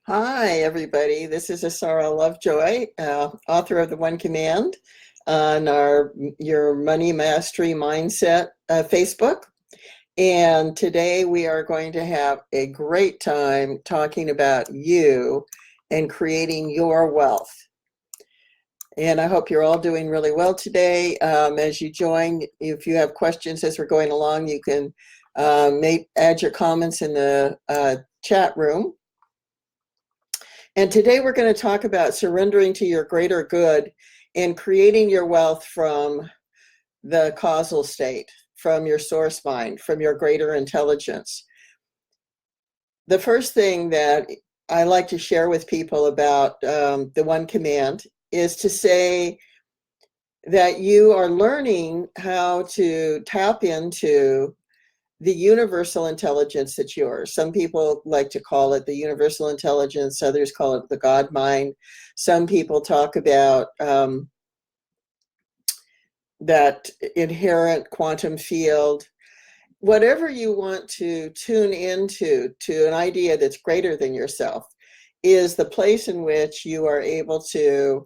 Hi, everybody. This is Asara Lovejoy, author of The One Command on our Your Money Mastery Mindset Facebook. And today we are going to have a great time talking about you and creating your wealth. And I hope you're all doing really well today. As you join, if you have questions as we're going along, you can add your comments in the chat room. And today we're going to talk about surrendering to your greater good and creating your wealth from the causal state, from your source mind, from your greater intelligence. The first thing that I like to share with people about the One Command is to say that you are learning how to tap into the universal intelligence that's yours. Some people like to call it the universal intelligence, others call it the God mind. Some people talk about that inherent quantum field. Whatever you want to tune into, to an idea that's greater than yourself, is the place in which you are able to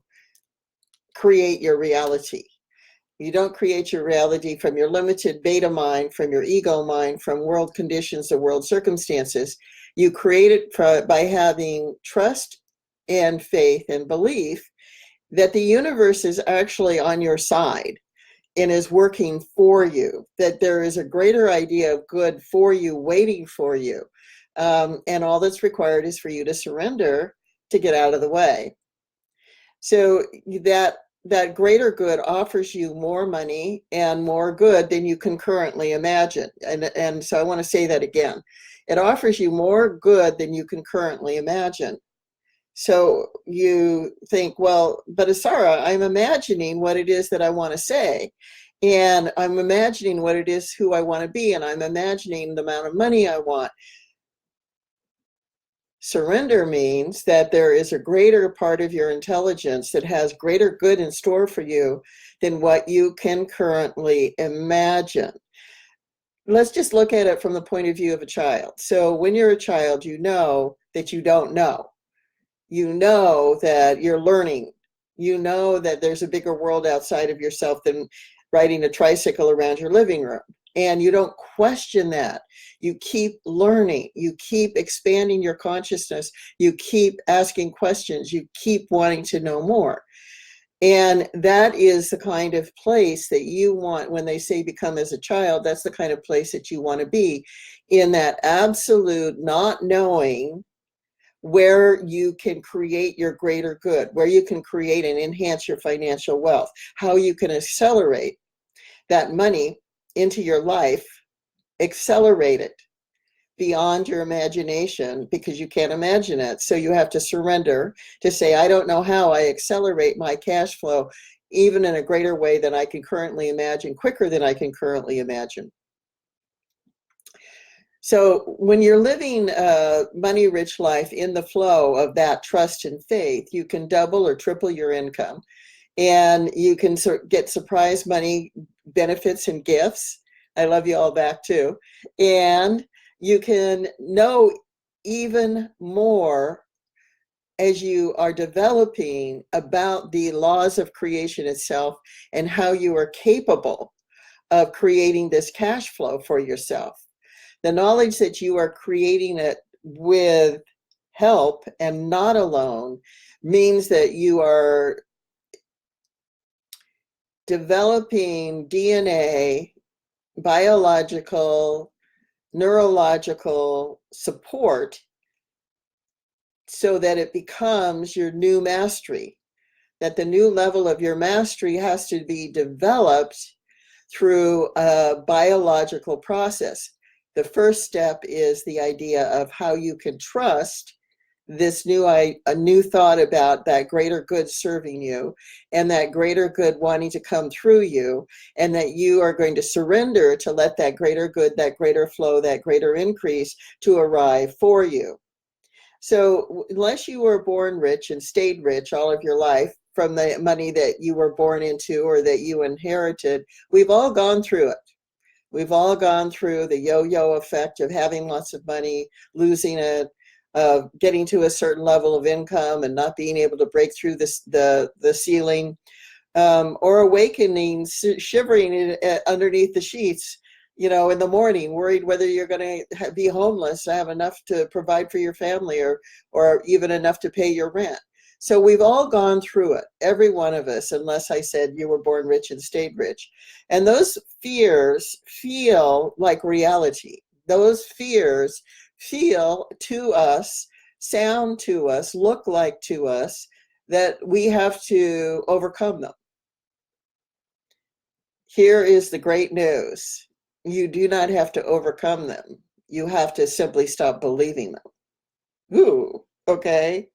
create your reality. You don't create your reality from your limited beta mind, from your ego mind, from world conditions or world circumstances. You create it by having trust and faith and belief that the universe is actually on your side and is working for you, that there is a greater idea of good for you, waiting for you. And all that's required is for you to surrender to get out of the way. So that greater good offers you more money and more good than you can currently imagine. And so I want to say that again. It offers you more good than you can currently imagine. So you think, well, but Asara, I'm imagining what it is that I want to say. And I'm imagining what it is, who I want to be. And I'm imagining the amount of money I want. Surrender means that there is a greater part of your intelligence that has greater good in store for you than what you can currently imagine. Let's just look at it from the point of view of a child. So when you're a child, you know that you don't know. You know that you're learning. You know that there's a bigger world outside of yourself than riding a tricycle around your living room. And you don't question that. You keep learning. You keep expanding your consciousness. You keep asking questions. You keep wanting to know more. And that is the kind of place that you want. When they say become as a child, that's the kind of place that you want to be, in that absolute not knowing, where you can create your greater good, where you can create and enhance your financial wealth, how you can accelerate that money into your life, accelerate it beyond your imagination, because you can't imagine it. So you have to surrender to say, I don't know how I accelerate my cash flow even in a greater way than I can currently imagine, quicker than I can currently imagine. So when you're living a money-rich life in the flow of that trust and faith, you can double or triple your income. And you can get surprise money benefits and gifts. I love you all back too. And you can know even more as you are developing about the laws of creation itself and how you are capable of creating this cash flow for yourself. The knowledge that you are creating it with help and not alone means that you are developing DNA, biological, neurological support so that it becomes your new mastery, that the new level of your mastery has to be developed through a biological process. The first step is the idea of how you can trust this a new thought about that greater good serving you, and that greater good wanting to come through you, and that you are going to surrender to let that greater good, that greater flow, that greater increase to arrive for you. So unless you were born rich and stayed rich all of your life from the money that you were born into or that you inherited, we've all gone through it. We've all gone through the yo-yo effect of having lots of money, losing it, of getting to a certain level of income and not being able to break through the ceiling, or awakening, shivering underneath the sheets, in the morning, worried whether you're going to be homeless, have enough to provide for your family, or even enough to pay your rent. So we've all gone through it, every one of us, unless I said you were born rich and stayed rich. And those fears feel like reality. Those fears feel to us, sound to us, look like to us, that we have to overcome them. Here is the great news. You do not have to overcome them. You have to simply stop believing them. Ooh, okay.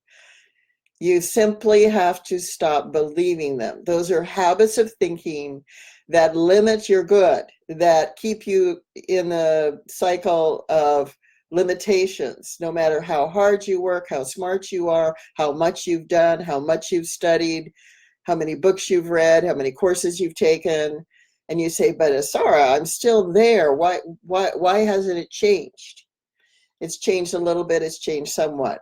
You simply have to stop believing them. Those are habits of thinking that limit your good, that keep you in the cycle of limitations, no matter how hard you work, how smart you are, how much you've done, how much you've studied, how many books you've read, how many courses you've taken. And you say, but Asara, I'm still there. Why hasn't it changed? It's changed a little bit. It's changed somewhat.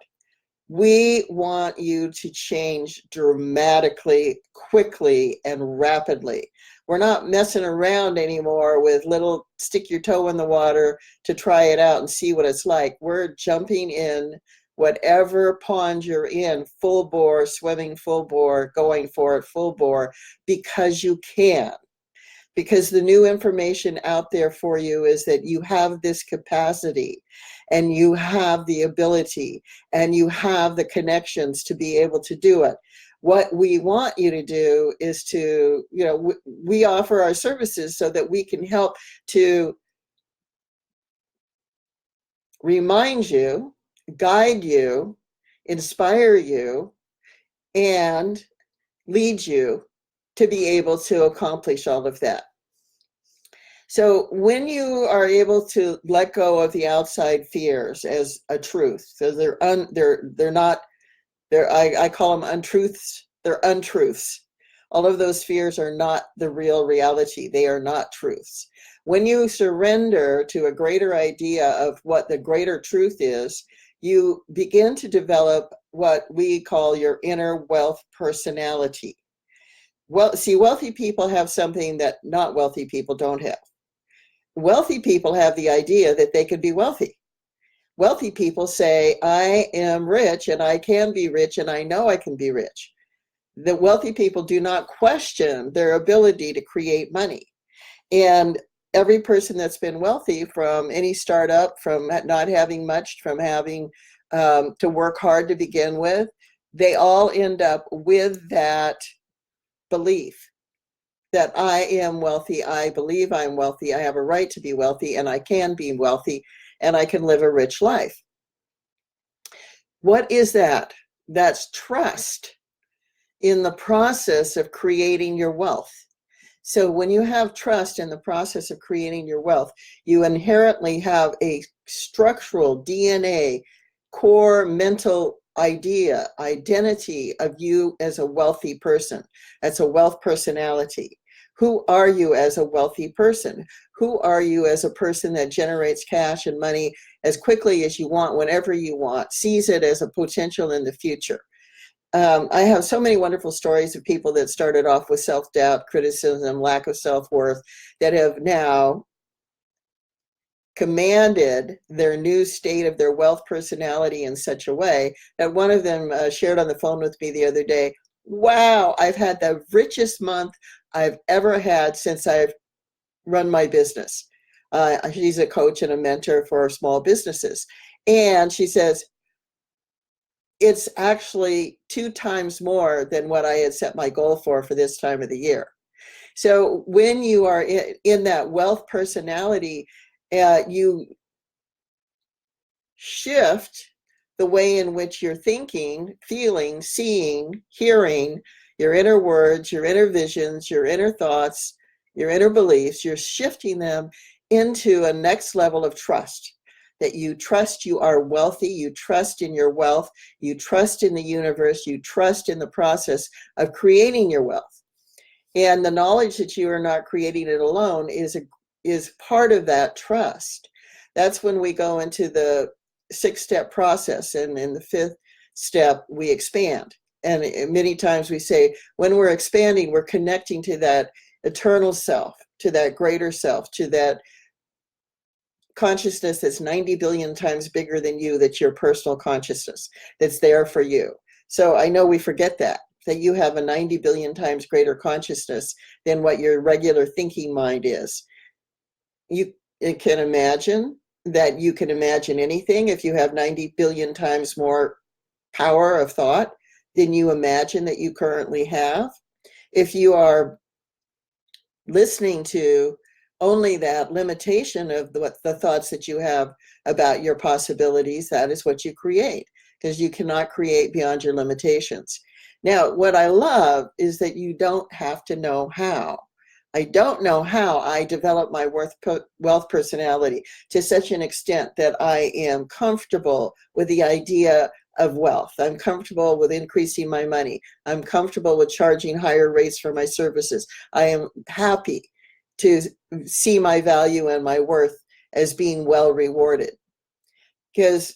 We want you to change dramatically, quickly, and rapidly. We're not messing around anymore with little stick your toe in the water to try it out and see what it's like. We're jumping in whatever pond you're in, full bore, swimming full bore, going for it full bore, because you can. Because the new information out there for you is that you have this capacity, and you have the ability, and you have the connections to be able to do it. What we want you to do is to, we offer our services so that we can help to remind you, guide you, inspire you, and lead you to be able to accomplish all of that. So when you are able to let go of the outside fears as a truth, so I call them untruths. They're untruths. All of those fears are not the real reality. They are not truths. When you surrender to a greater idea of what the greater truth is, you begin to develop what we call your inner wealth personality. Well, see, wealthy people have something that not wealthy people don't have. Wealthy people have the idea that they could be wealthy. Wealthy people say, I am rich and I can be rich and I know I can be rich. The wealthy people do not question their ability to create money. And every person that's been wealthy, from any startup, from not having much, from having to work hard to begin with, they all end up with that belief that I am wealthy, I believe I'm wealthy, I have a right to be wealthy, and I can be wealthy, and I can live a rich life. What is that? That's trust in the process of creating your wealth. So when you have trust in the process of creating your wealth, you inherently have a structural DNA, core mental identity of you as a wealthy person. That's a wealth personality. Who are you as a wealthy person? Who are you as a person that generates cash and money as quickly as you want, whenever you want, sees it as a potential in the future? I have so many wonderful stories of people that started off with self-doubt, criticism, lack of self-worth, that have now commanded their new state of their wealth personality in such a way that one of them shared on the phone with me the other day, wow, I've had the richest month I've ever had since I've run my business. She's a coach and a mentor for small businesses. And she says, it's actually 2 times more than what I had set my goal for this time of the year. So when you are in that wealth personality, you shift the way in which you're thinking, feeling, seeing, hearing, your inner words, your inner visions, your inner thoughts, your inner beliefs. You're shifting them into a next level of trust. That you trust you are wealthy, you trust in your wealth, you trust in the universe, you trust in the process of creating your wealth. And the knowledge that you are not creating it alone is part of that trust. That's when we go into the 6-step process. And in the 5th step, we expand. And many times we say, when we're expanding, we're connecting to that eternal self, to that greater self, to that consciousness that's 90 billion times bigger than you, that's your personal consciousness, that's there for you. So I know we forget that you have a 90 billion times greater consciousness than what your regular thinking mind is. You can imagine that you can imagine anything if you have 90 billion times more power of thought than you imagine that you currently have. If you are listening to only that limitation of the thoughts that you have about your possibilities, that is what you create, because you cannot create beyond your limitations. Now, what I love is that you don't have to know how. I don't know how I develop my wealth personality to such an extent that I am comfortable with the idea of wealth. I'm comfortable with increasing my money. I'm comfortable with charging higher rates for my services. I am happy to see my value and my worth as being well rewarded. Because,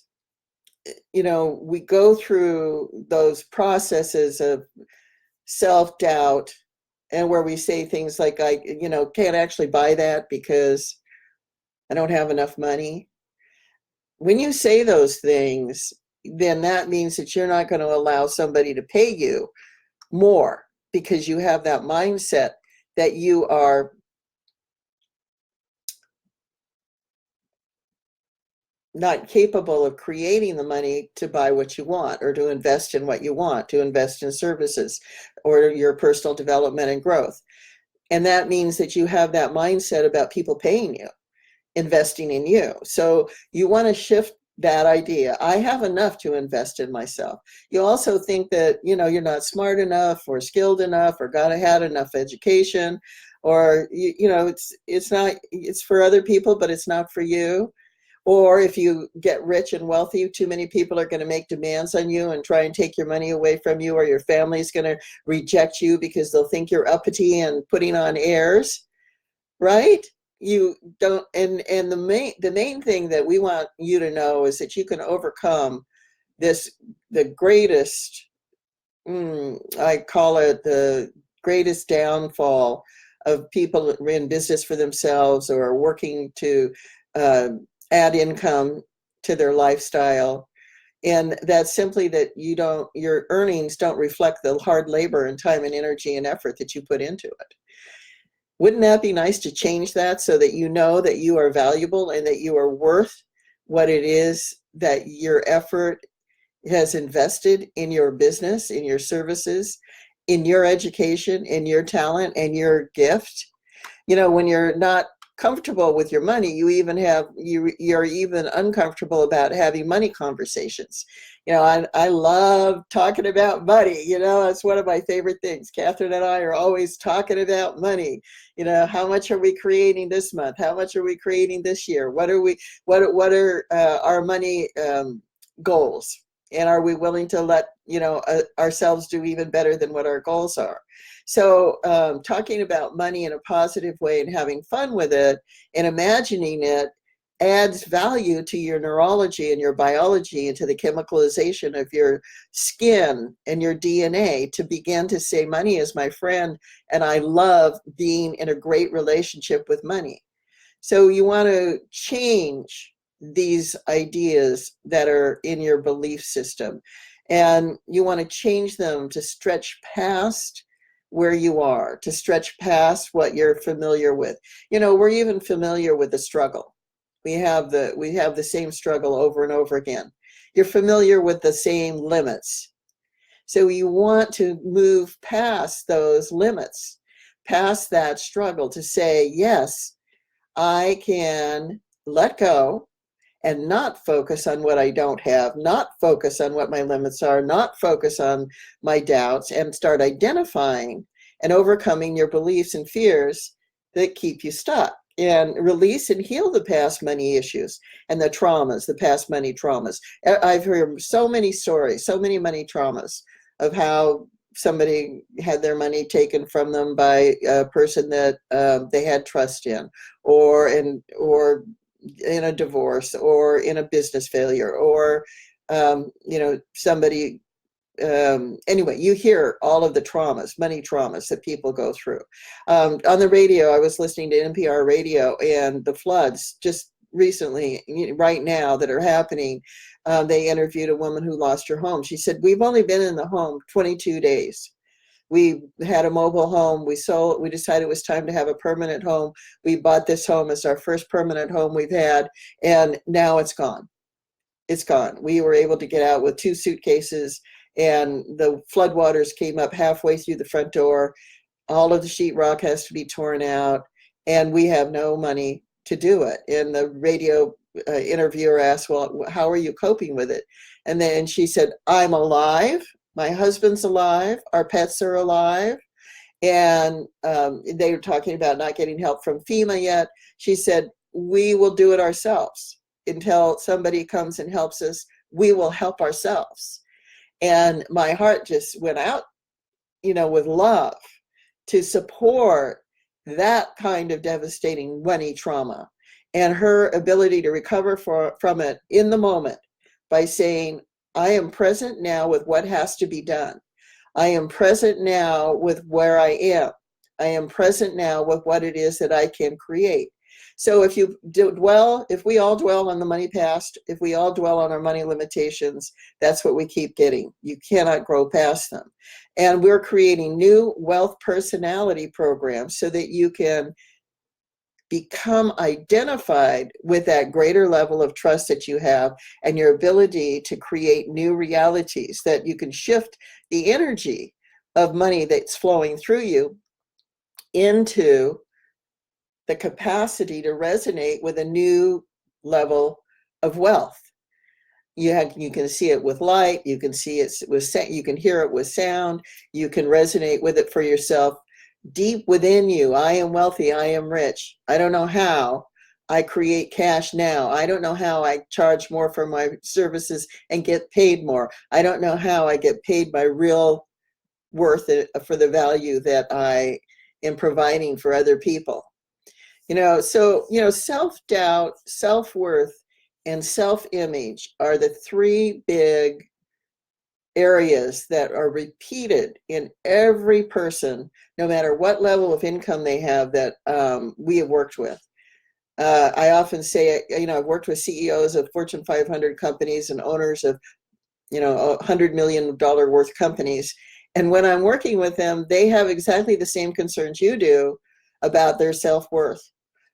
we go through those processes of self-doubt, and where we say things like, I can't actually buy that because I don't have enough money. When you say those things, then that means that you're not going to allow somebody to pay you more, because you have that mindset that you are not capable of creating the money to buy what you want, or to invest in what you want, to invest in services or your personal development and growth. And that means that you have that mindset about people paying you, investing in you. So you want to shift that idea. I have enough to invest in myself. You also think that, you're not smart enough or skilled enough or had enough education, or, it's for other people, but it's not for you. Or if you get rich and wealthy, too many people are going to make demands on you and try and take your money away from you, or your family's going to reject you because they'll think you're uppity and putting on airs, right? You don't, and the main thing that we want you to know is that you can overcome the greatest, I call it the greatest downfall of people in business for themselves, or working to add income to their lifestyle. And that's simply that your earnings don't reflect the hard labor and time and energy and effort that you put into it. Wouldn't that be nice to change that, so that you know that you are valuable and that you are worth what it is that your effort has invested in your business, in your services, in your education, in your talent, and your gift? When you're not comfortable with your money, you're even uncomfortable about having money conversations. I love talking about money. That's one of my favorite things. Catherine and I are always talking about money. How much are we creating this month? How much are we creating this year? What are our money goals? And are we willing to let ourselves do even better than what our goals are? So talking about money in a positive way and having fun with it and imagining it adds value to your neurology and your biology, and to the chemicalization of your skin and your DNA, to begin to say, money is my friend, and I love being in a great relationship with money. So you want to change these ideas that are in your belief system, and you want to change them to stretch past where you are, to stretch past what you're familiar with. We're even familiar with the struggle. We have the same struggle over and over again. You're familiar with the same limits. So you want to move past those limits, past that struggle, to say, yes, I can let go and not focus on what I don't have, not focus on what my limits are, not focus on my doubts, and start identifying and overcoming your beliefs and fears that keep you stuck, and release and heal the past money issues and the traumas, the past money traumas. I've heard so many stories, so many money traumas, of how somebody had their money taken from them by a person that they had trust in, or in a divorce or in a business failure, or somebody, anyway, you hear all of the traumas, money traumas that people go through. On the radio, I was listening to NPR radio, and the floods just recently, right now, that are happening. They interviewed a woman who lost her home. She said, we've only been in the home 22 days. We had a mobile home. We sold. We decided it was time to have a permanent home. We bought this home as our first permanent home we've had, and now it's gone. It's gone. We were able to get out with 2 suitcases, and the floodwaters came up halfway through the front door. All of the sheetrock has to be torn out, and we have no money to do it. And the radio interviewer asked, well, how are you coping with it? And then she said, I'm alive. My husband's alive. Our pets are alive. And they were talking about not getting help from FEMA yet. She said, we will do it ourselves. Until somebody comes and helps us, we will help ourselves. And my heart just went out, with love to support that kind of devastating money trauma, and her ability to recover from it in the moment by saying, I am present now with what has to be done. I am present now with where I am. I am present now with what it is that I can create. So if we all dwell on the money past, if we all dwell on our money limitations, that's what we keep getting. You cannot grow past them. And we're creating new wealth personality programs so that you can become identified with that greater level of trust that you have, and your ability to create new realities, that you can shift the energy of money that's flowing through you into the capacity to resonate with a new level of wealth. You can see it with light, you can see it with, you can hear it with sound, you can resonate with it for yourself deep within you. I am wealthy, I am rich. I don't know how I create cash now. I don't know how I charge more for my services and get paid more. I don't know how I get paid my real worth for the value that I am providing for other people. Self-doubt, self-worth, and self-image are the 3 big areas that are repeated in every person, no matter what level of income they have, that we have worked with. I often say, I've worked with CEOs of Fortune 500 companies and owners of, $100 million worth companies. And when I'm working with them, they have exactly the same concerns you do about their self-worth,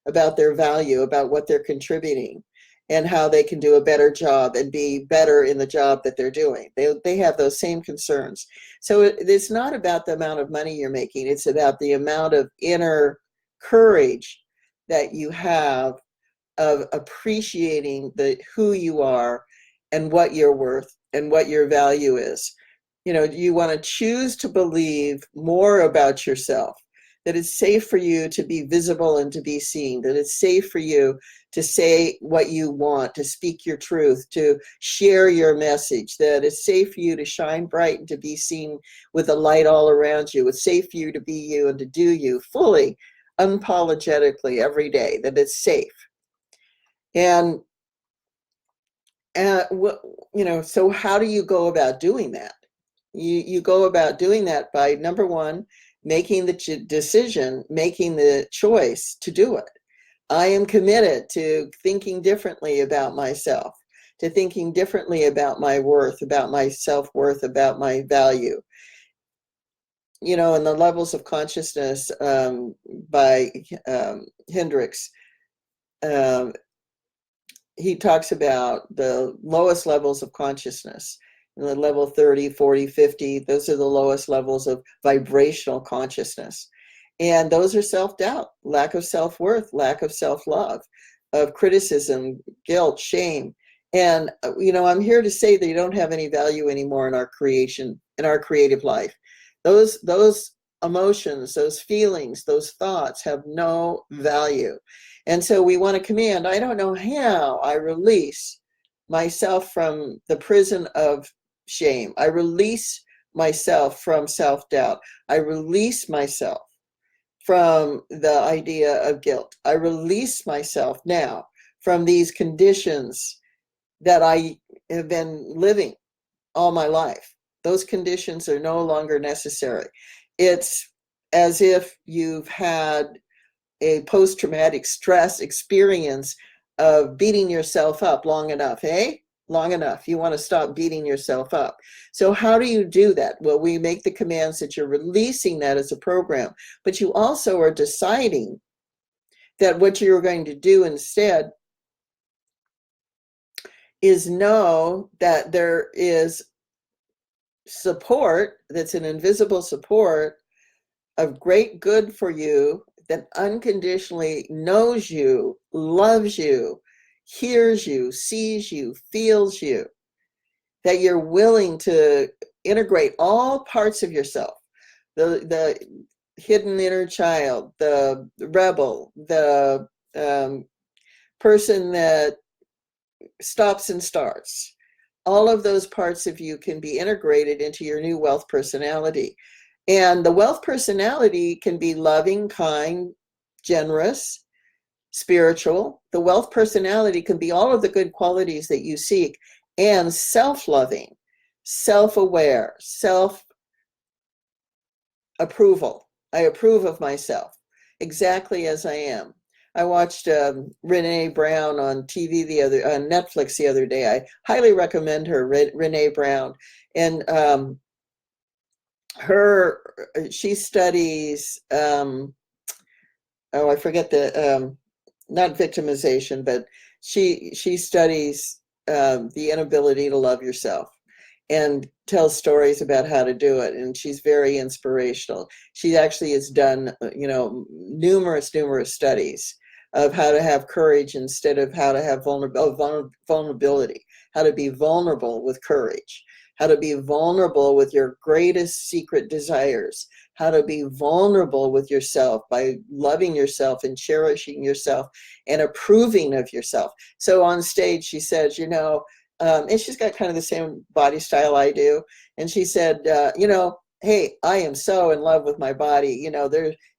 about their value, about what they're contributing, and how they can do a better job and be better in the job that they're doing. They have those same concerns. So it's not about the amount of money you're making. It's about the amount of inner courage that you have of appreciating who you are and what you're worth and what your value is. You want to choose to believe more about yourself, that it's safe for you to be visible and to be seen, that it's safe for you to say what you want, to speak your truth, to share your message, that it's safe for you to shine bright and to be seen with the light all around you. It's safe for you to be you and to do you fully, unapologetically every day, that it's safe. And, so how do you go about doing that? You go about doing that by, number one, making the decision, making the choice to do it. I am committed to thinking differently about myself, to thinking differently about my worth, about my self-worth, about my value. And the levels of consciousness by Hendricks, he talks about the lowest levels of consciousness. The level 30, 40, 50, those are the lowest levels of vibrational consciousness. And those are self-doubt, lack of self-worth, lack of self-love, of criticism, guilt, shame. And, I'm here to say that you don't have any value anymore in our creation, in our creative life. Those emotions, those feelings, those thoughts have no value. And so we want to command, I don't know how I release myself from the prison of shame. I release myself from self-doubt. I release myself from the idea of guilt. I release myself now from these conditions that I have been living all my life. Those conditions are no longer necessary. It's as if you've had a post-traumatic stress experience of beating yourself up long enough, eh? Long enough. You want to stop beating yourself up. So how do you do that? Well, we make the commands that you're releasing that as a program, but you also are deciding that what you're going to do instead is know that there is support that's an invisible support of great good for you that unconditionally knows you, loves you, hears you, sees you, feels you, that you're willing to integrate all parts of yourself, the hidden inner child, the rebel, the person that stops and starts. All of those parts of you can be integrated into your new wealth personality. And the wealth personality can be loving, kind, generous, spiritual. The wealth personality can be all of the good qualities that you seek, and self-loving, self-aware, self-approval. I approve of myself exactly as I am. I watched Renee Brown on TV on Netflix the other day. I highly recommend her, Renee Brown. And she studies, I forget the, not victimization, but she studies the inability to love yourself and tells stories about how to do it. And she's very inspirational. She actually has done, numerous studies of how to have courage instead of how to have vulnerability, how to be vulnerable with courage, how to be vulnerable with your greatest secret desires, how to be vulnerable with yourself by loving yourself and cherishing yourself and approving of yourself. So on stage, she says, and she's got kind of the same body style I do. And she said, hey, I am so in love with my body.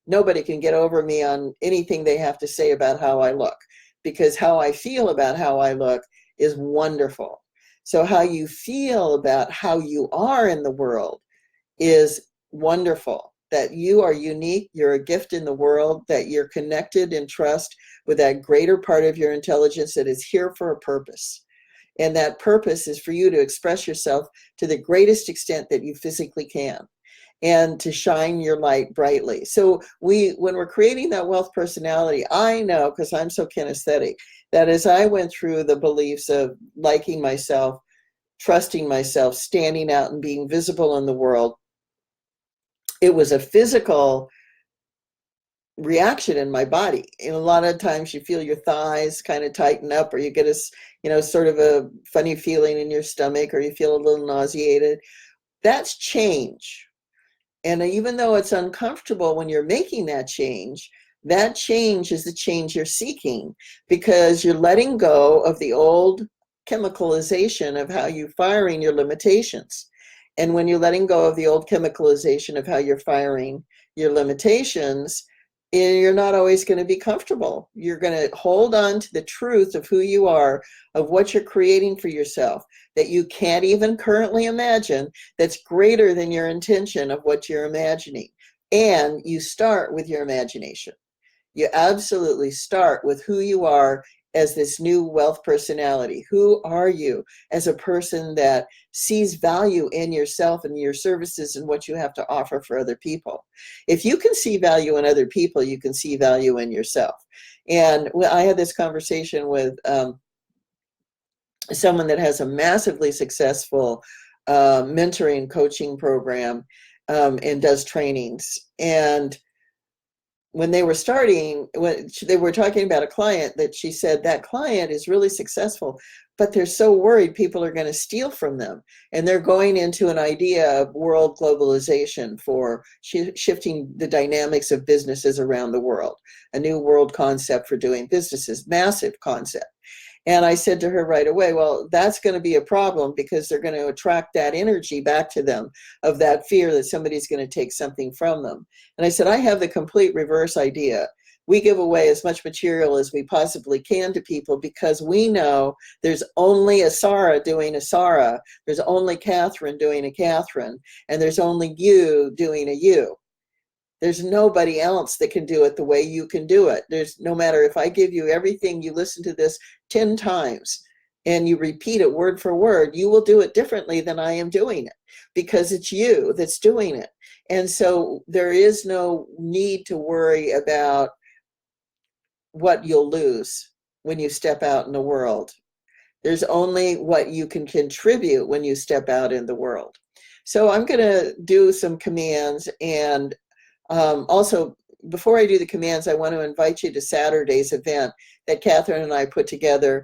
Nobody can get over me on anything they have to say about how I look, because how I feel about how I look is wonderful. So how you feel about how you are in the world is wonderful, that you are unique, you're a gift in the world, that you're connected in trust with that greater part of your intelligence that is here for a purpose. And that purpose is for you to express yourself to the greatest extent that you physically can, and to shine your light brightly. So when we're creating that wealth personality, I know, because I'm so kinesthetic, that as I went through the beliefs of liking myself, trusting myself, standing out and being visible in the world, it was a physical reaction in my body. And a lot of times you feel your thighs kind of tighten up, or you get sort of a funny feeling in your stomach, or you feel a little nauseated. That's change. And even though it's uncomfortable when you're making that change is the change you're seeking, because you're letting go of the old chemicalization of how you're firing your limitations. And when you're letting go of the old chemicalization of how you're firing your limitations, you're not always going to be comfortable. You're going to hold on to the truth of who you are, of what you're creating for yourself, that you can't even currently imagine, that's greater than your intention of what you're imagining. And you start with your imagination. You absolutely start with who you are as this new wealth personality. Who are you as a person that sees value in yourself and your services and what you have to offer for other people? If you can see value in other people, you can see value in yourself. And I had this conversation with someone that has a massively successful mentoring coaching program and does trainings. And when they were starting, when they were talking about a client, that she said that client is really successful, but they're so worried people are going to steal from them. And they're going into an idea of world globalization for shifting the dynamics of businesses around the world, a new world concept for doing businesses, massive concept. And I said to her right away, well, that's going to be a problem, because they're going to attract that energy back to them of that fear that somebody's going to take something from them. And I said, I have the complete reverse idea, we give away as much material as we possibly can to people because we know there's only a Sarah doing a Sarah, there's only Catherine doing a Catherine, and there's only you doing a you. There's nobody else that can do it the way you can do it. There's no matter if I give you everything, you listen to this 10 times and you repeat it word for word, you will do it differently than I am doing it because it's you that's doing it. And so there is no need to worry about what you'll lose when you step out in the world. There's only what you can contribute when you step out in the world. So I'm going to do some commands, and also before I do the commands, I want to invite you to Saturday's event that Catherine and I put together.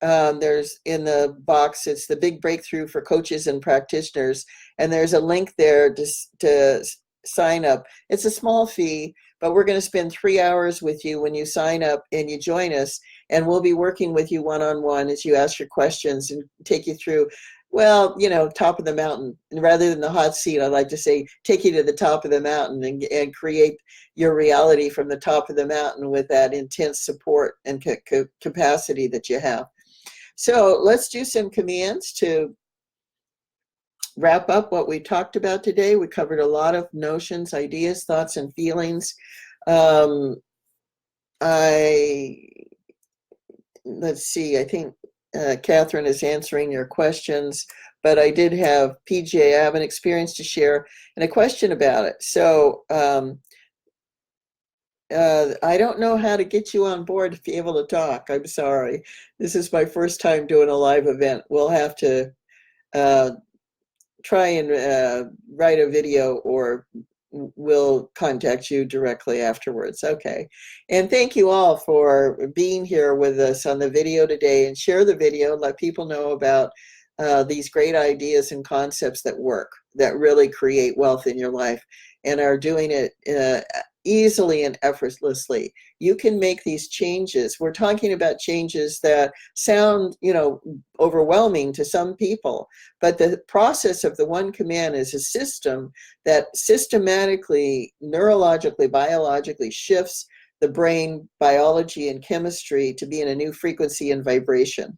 There's in the box, it's the Big Breakthrough for Coaches and Practitioners, and there's a link there to sign up. It's a small fee, but we're going to spend 3 hours with you when you sign up and you join us, and we'll be working with you one-on-one as you ask your questions and take you through, well, top of the mountain. And rather than the hot seat, I like to say, take you to the top of the mountain and create your reality from the top of the mountain with that intense support and capacity that you have. So let's do some commands to wrap up what we talked about today. We covered a lot of notions, ideas, thoughts, and feelings. Let's see, I think Catherine is answering your questions, but I did have PJ, I have an experience to share and a question about it. So I don't know how to get you on board to be able to talk. I'm sorry. This is my first time doing a live event. We'll have to try and write a video, or we'll contact you directly afterwards. Okay. And thank you all for being here with us on the video today, and share the video, let people know about these great ideas and concepts that work, that really create wealth in your life and are doing it easily and effortlessly. You can make these changes. We're talking about changes that sound, overwhelming to some people, but the process of the one command is a system that systematically, neurologically, biologically shifts the brain biology and chemistry to be in a new frequency and vibration.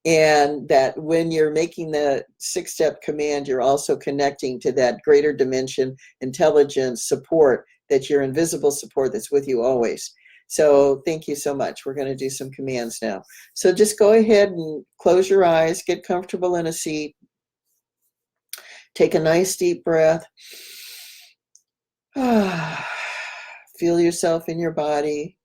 And that when you're making the 6-step command, you're also connecting to that greater dimension, intelligence, support, that your invisible support that's with you always. So thank you so much. We're going to do some commands now. So just go ahead and close your eyes, get comfortable in a seat, take a nice deep breath. Feel yourself in your body.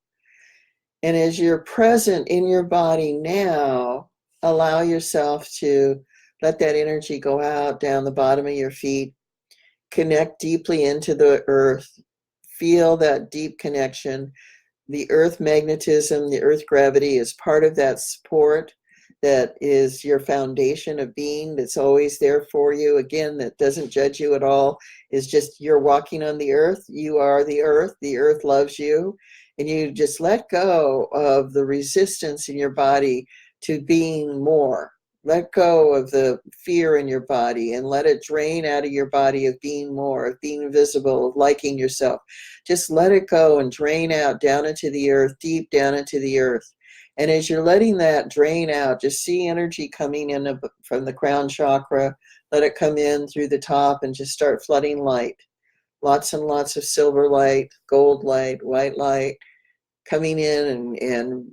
And as you're present in your body now, allow yourself to let that energy go out down the bottom of your feet. Connect deeply into the earth. Feel that deep connection. The earth magnetism, the earth gravity is part of that support that is your foundation of being, that's always there for you. Again, that doesn't judge you at all. Is just you're walking on the earth. You are the earth. The earth loves you. And you just let go of the resistance in your body to being more. Let go of the fear in your body and let it drain out of your body of being more, of being visible, of liking yourself. Just let it go and drain out down into the earth, deep down into the earth. And as you're letting that drain out, just see energy coming in from the crown chakra. Let it come in through the top and just start flooding light. Lots and lots of silver light, gold light, white light coming in and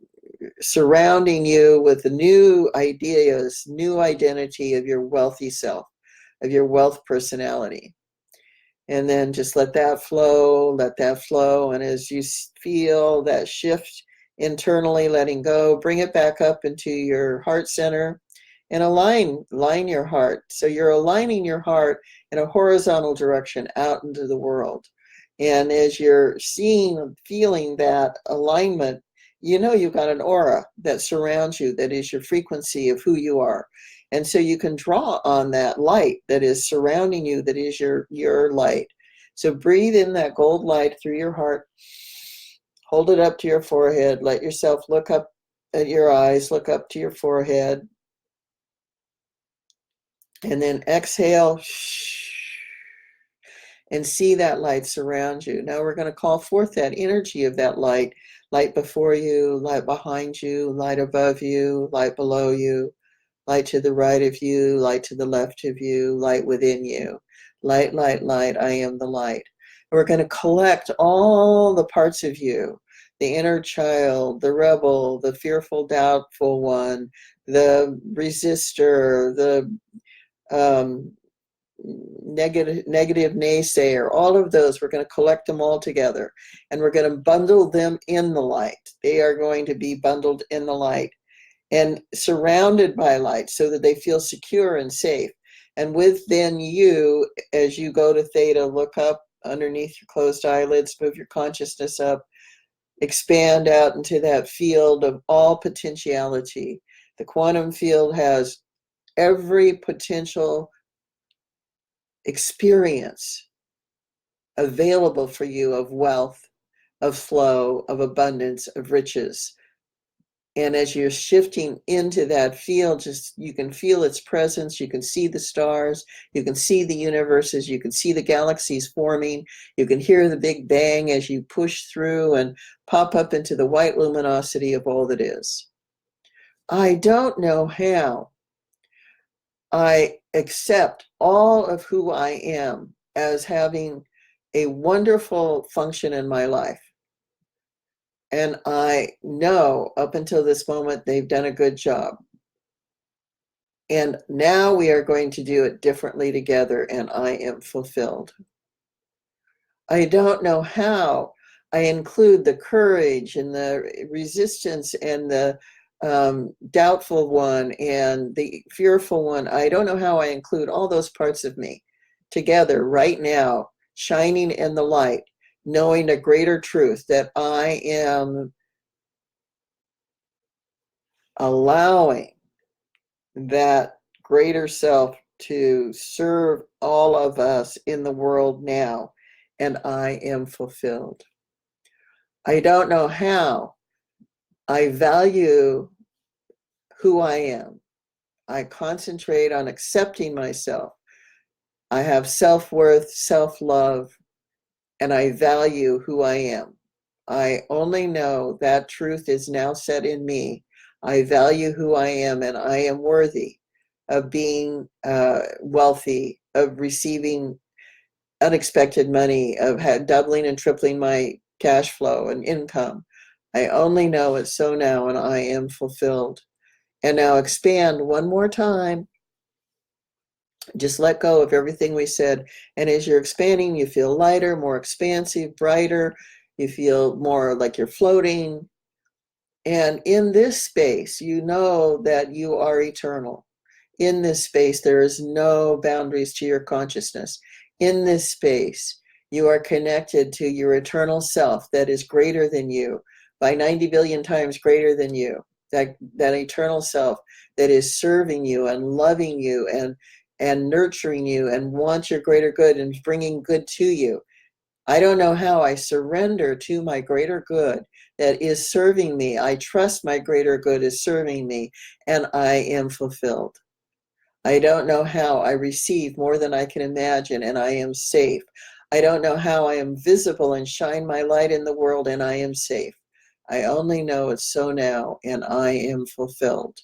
surrounding you with the new ideas, new identity of your wealthy self, of your wealth personality. And then just let that flow, let that flow. And as you feel that shift internally, letting go, bring it back up into your heart center and align your heart. So you're aligning your heart in a horizontal direction out into the world. And as you're feeling that alignment, you've got an aura that surrounds you, that is your frequency of who you are. And so you can draw on that light that is surrounding you, that is your light. So breathe in that gold light through your heart. Hold it up to your forehead. Let yourself look up at your eyes, look up to your forehead. And then exhale. and see that light surround you. Now we're going to call forth that energy of that light, light before you, light behind you, light above you, light below you, light to the right of you, light to the left of you, light within you. Light, light, light, I am the light. We're going to collect all the parts of you, the inner child, the rebel, the fearful, doubtful one, the resistor, the negative naysayer, all of those. We're going to collect them all together, and we're going to bundle them in the light. They are going to be bundled in the light and surrounded by light so that they feel secure and safe. And within you, as you go to theta, look up underneath your closed eyelids, move your consciousness up, expand out into that field of all potentiality. The quantum field has every potential experience available for you of wealth, of flow, of abundance, of riches. And as you're shifting into that field, just you can feel its presence. You can see the stars. You can see the universes. You can see the galaxies forming. You can hear the Big Bang as you push through and pop up into the white luminosity of all that is. I don't know how. I accept all of who I am as having a wonderful function in my life. And I know up until this moment, they've done a good job. And now we are going to do it differently together, and I am fulfilled. I don't know how I include the courage and the resistance and the doubtful one and the fearful one. I don't know how I include all those parts of me together right now, shining in the light, knowing a greater truth that I am allowing that greater self to serve all of us in the world now, and I am fulfilled. I don't know how I value who I am. I concentrate on accepting myself. I have self-worth, self-love, and I value who I am. I only know that truth is now set in me. I value who I am, and I am worthy of being wealthy, of receiving unexpected money, of doubling and tripling my cash flow and income. I only know it so now, and I am fulfilled. And now expand one more time. Just let go of everything we said. And as you're expanding, you feel lighter, more expansive, brighter. You feel more like you're floating. And in this space, you know that you are eternal. In this space, there is no boundaries to your consciousness. In this space, you are connected to your eternal self that is greater than you, by 90 billion times greater than you. That eternal self that is serving you and loving you and nurturing you and wants your greater good and bringing good to you. I don't know how I surrender to my greater good that is serving me. I trust my greater good is serving me, and I am fulfilled. I don't know how I receive more than I can imagine, and I am safe. I don't know how I am visible and shine my light in the world, and I am safe. I only know it's so now, and I am fulfilled.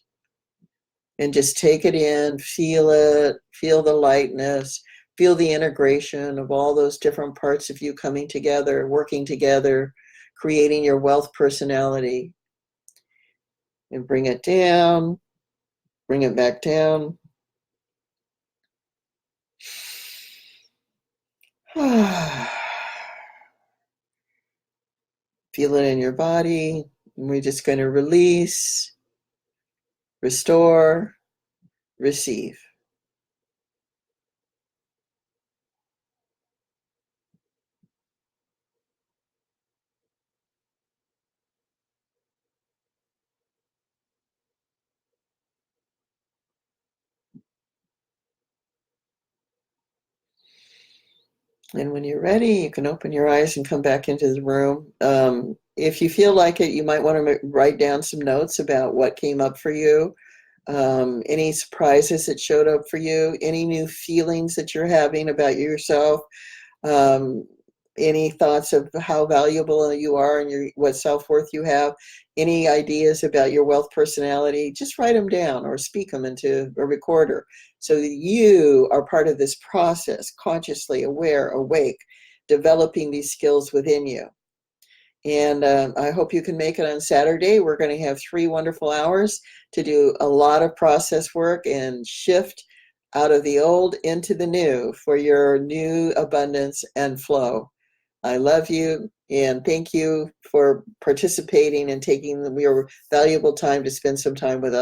And just take it in, feel it, feel the lightness, feel the integration of all those different parts of you coming together, working together, creating your wealth personality. And bring it down, bring it back down. Feel it in your body. And we're just going to release, restore, receive. And when you're ready, you can open your eyes and come back into the room. If you feel like it, you might want to write down some notes about what came up for you, any surprises that showed up for you, any new feelings that you're having about yourself. Um, any thoughts of how valuable you are and what self-worth you have? Any ideas about your wealth personality? Just write them down or speak them into a recorder so that you are part of this process, consciously aware, awake, developing these skills within you. And I hope you can make it on Saturday. We're going to have 3 wonderful hours to do a lot of process work and shift out of the old into the new for your new abundance and flow. I love you and thank you for participating and taking your valuable time to spend some time with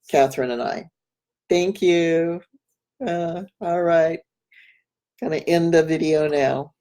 Catherine and I. Thank you. All right. Going to end the video now.